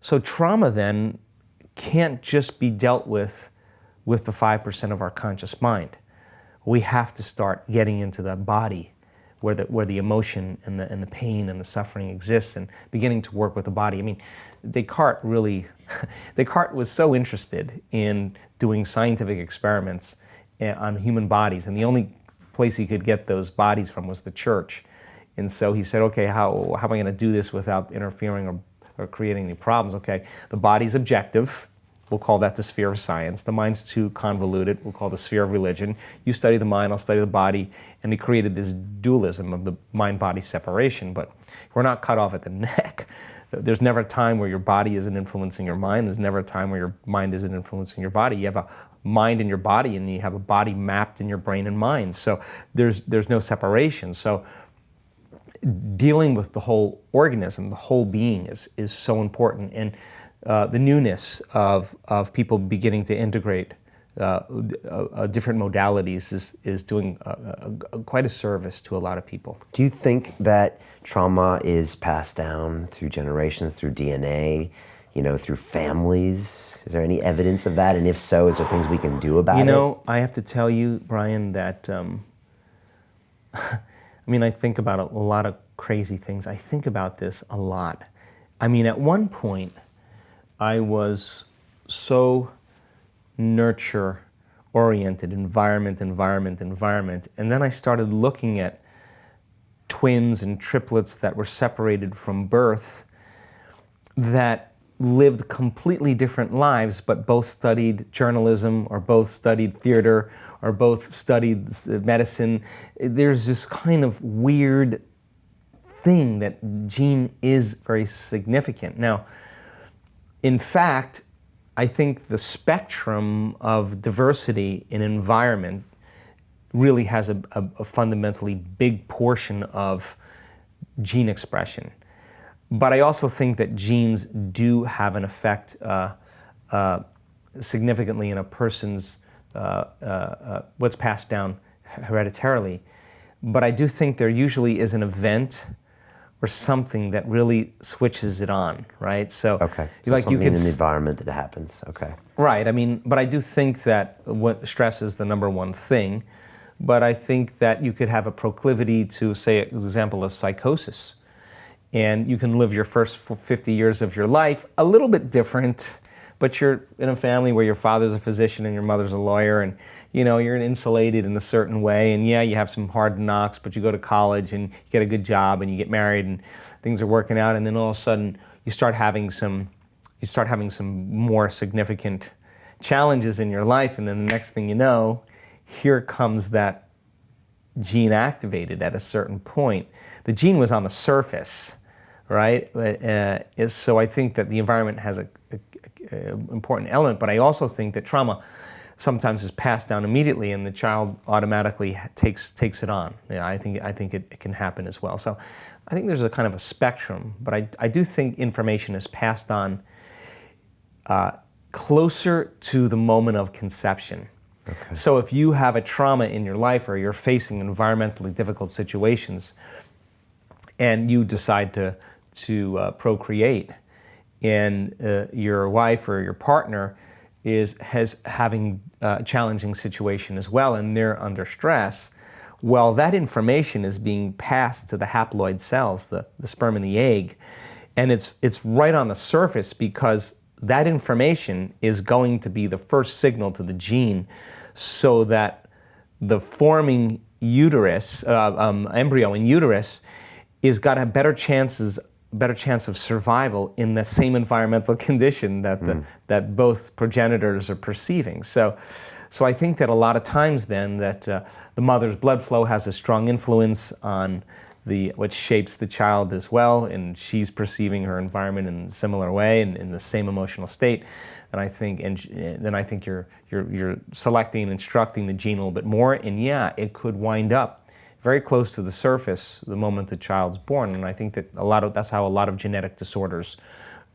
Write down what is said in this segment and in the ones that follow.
So trauma then can't just be dealt with the 5% of our conscious mind. We have to start getting into the body where the emotion and the pain and the suffering exists, and beginning to work with the body. I mean, Descartes was so interested in doing scientific experiments on human bodies, and the only place he could get those bodies from was the church. And so he said, okay, how am I going to do this without interfering or creating any problems? Okay, the body's objective. We'll call that the sphere of science. The mind's too convoluted. We'll call it the sphere of religion. You study the mind, I'll study the body. And he created this dualism of the mind-body separation. But we're not cut off at the neck. There's never a time where your body isn't influencing your mind. There's never a time where your mind isn't influencing your body. You have a mind in your body, and you have a body mapped in your brain and mind. So there's no separation. So dealing with the whole organism, the whole being is so important. And the newness of people beginning to integrate different modalities is doing quite a service to a lot of people. Do you think that trauma is passed down through generations, through DNA, through families? Is there any evidence of that? And if so, is there things we can do about it? I have to tell you, Brian, that I think about a lot of crazy things. I think about this a lot. At one point, I was so nurture-oriented, environment, and then I started looking at twins and triplets that were separated from birth that lived completely different lives, but both studied journalism, or both studied theater, or both studied medicine. There's this kind of weird thing that gene is very significant. Now, in fact, I think the spectrum of diversity in environment really has a fundamentally big portion of gene expression. But I also think that genes do have an effect significantly in a person's what's passed down hereditarily. But I do think there usually is an event or something that really switches it on, right? So, okay. So like something in the environment that happens. Okay. Right. But I do think that stress is the number one thing. But I think that you could have a proclivity to, say, an example of psychosis, and you can live your first 50 years of your life a little bit different, but you're in a family where your father's a physician and your mother's a lawyer, and you're insulated in a certain way, and you have some hard knocks, but you go to college and you get a good job and you get married and things are working out, and then all of a sudden you start having some more significant challenges in your life, and then the next thing you know, here comes that gene activated at a certain point. The gene was on the surface, right? So I think that the environment has an important element, but I also think that trauma sometimes is passed down immediately, and the child automatically takes it on. I think it can happen as well. So I think there's a kind of a spectrum, but I do think information is passed on closer to the moment of conception. Okay. So if you have a trauma in your life, or you're facing environmentally difficult situations, and you decide to procreate, and your wife or your partner has having a challenging situation as well, and they're under stress, well, that information is being passed to the haploid cells, the sperm and the egg, and it's right on the surface, because that information is going to be the first signal to the gene, so that the forming uterus, embryo in uterus, is got a better chance of survival in the same environmental condition that both progenitors are perceiving. So I think that a lot of times then that the mother's blood flow has a strong influence on what shapes the child as well, and she's perceiving her environment in a similar way and in the same emotional state. And then I think you're selecting and instructing the gene a little bit more, and it could wind up very close to the surface the moment the child's born. And I think that that's how a lot of genetic disorders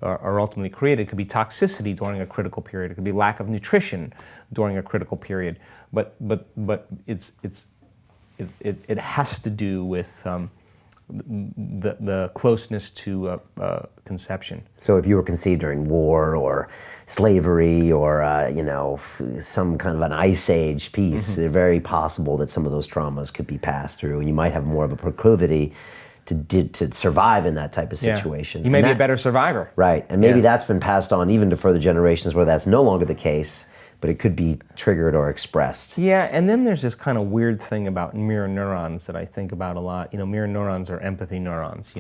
are ultimately created. It could be toxicity during a critical period. It could be lack of nutrition during a critical period. But it has to do with the closeness to conception. So if you were conceived during war or slavery or some kind of an ice age piece, it's very possible that some of those traumas could be passed through, and you might have more of a proclivity to survive in that type of situation. You may be a better survivor. Right, and maybe that's been passed on even to further generations where that's no longer the case, but it could be triggered or expressed. Yeah, and then there's this kind of weird thing about mirror neurons that I think about a lot. Mirror neurons are empathy neurons,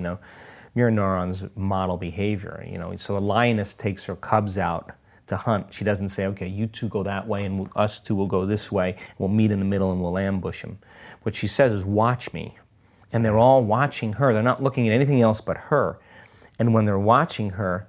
Mirror neurons model behavior, So a lioness takes her cubs out to hunt. She doesn't say, okay, you two go that way and us two will go this way. We'll meet in the middle and we'll ambush them. What she says is, watch me. And they're all watching her. They're not looking at anything else but her. And when they're watching her,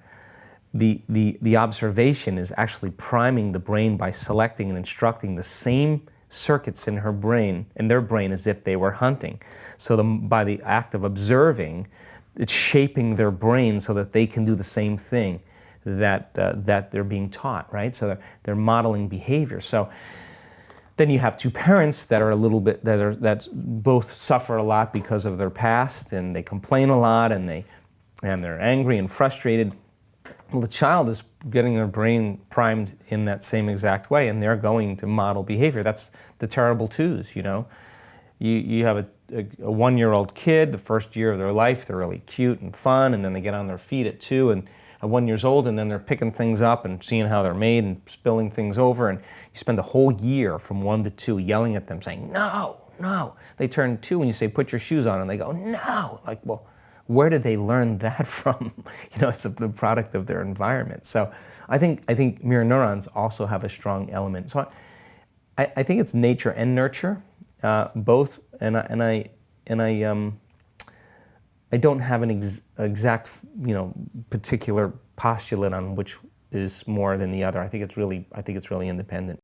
the observation is actually priming the brain by selecting and instructing the same circuits in her brain, in their brain, as if they were hunting. So by the act of observing, it's shaping their brain so that they can do the same thing that they're being taught, right? So they're modeling behavior. So then you have two parents that are a little bit, that both suffer a lot because of their past, and they complain a lot, and they're angry and frustrated. Well, the child is getting their brain primed in that same exact way, and they're going to model behavior. That's the terrible twos, You have a 1-year-old kid, the first year of their life, they're really cute and fun, and then they get on their feet at 2 and at 1 year old, and then they're picking things up and seeing how they're made and spilling things over, and you spend the whole year from 1 to 2 yelling at them, saying, no, no. They turn 2 and you say, put your shoes on, and they go, no. Like, well, where did they learn that from? It's the product of their environment. So I think mirror neurons also have a strong element. So I think it's nature and nurture, both. And I don't have an exact particular postulate on which is more than the other. I think it's really independent.